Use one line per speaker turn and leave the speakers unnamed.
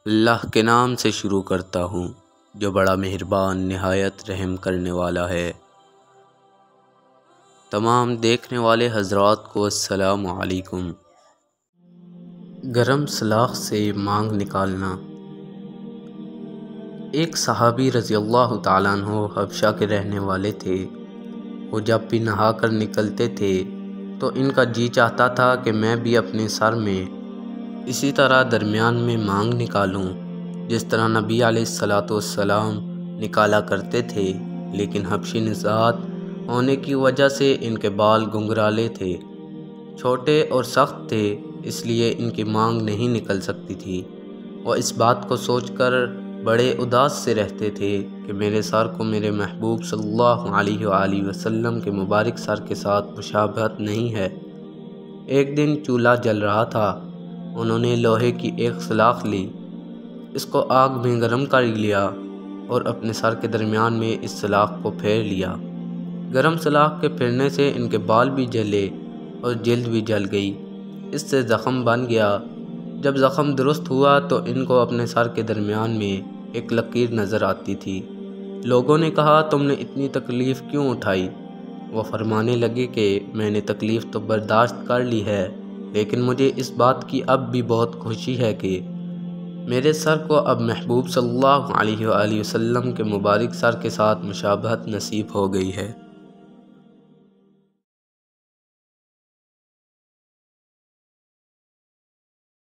اللہ کے نام سے شروع کرتا ہوں جو بڑا مہربان نہایت رحم کرنے والا ہے۔ تمام دیکھنے والے حضرات کو السلام علیکم۔ گرم سلاخ سے مانگ نکالنا۔ ایک صحابی رضی اللہ تعالیٰ عنہ حبشہ کے رہنے والے تھے۔ وہ جب بھی نہا کر نکلتے تھے تو ان کا جی چاہتا تھا کہ میں بھی اپنے سر میں اسی طرح درمیان میں مانگ نکالوں جس طرح نبی علیہ الصلوۃ والسلام نکالا کرتے تھے، لیکن حبشی نژاد ہونے کی وجہ سے ان کے بال گنگرالے تھے، چھوٹے اور سخت تھے، اس لیے ان کی مانگ نہیں نکل سکتی تھی۔ وہ اس بات کو سوچ کر بڑے اداس سے رہتے تھے کہ میرے سر کو میرے محبوب صلی اللہ علیہ وآلہ وسلم کے مبارک سر کے ساتھ مشابہت نہیں ہے۔ ایک دن چولہا جل رہا تھا، انہوں نے لوہے کی ایک سلاخ لی، اس کو آگ میں گرم کر لیا اور اپنے سر کے درمیان میں اس سلاخ کو پھیر لیا۔ گرم سلاخ کے پھیرنے سے ان کے بال بھی جلے اور جلد بھی جل گئی، اس سے زخم بن گیا۔ جب زخم درست ہوا تو ان کو اپنے سر کے درمیان میں ایک لکیر نظر آتی تھی۔ لوگوں نے کہا تم نے اتنی تکلیف کیوں اٹھائی؟ وہ فرمانے لگے کہ میں نے تکلیف تو برداشت کر لی ہے، لیکن مجھے اس بات کی اب بھی بہت خوشی ہے کہ میرے سر کو اب محبوب صلی اللہ علیہ وآلہ وسلم کے مبارک سر کے ساتھ مشابہت نصیب ہو گئی ہے۔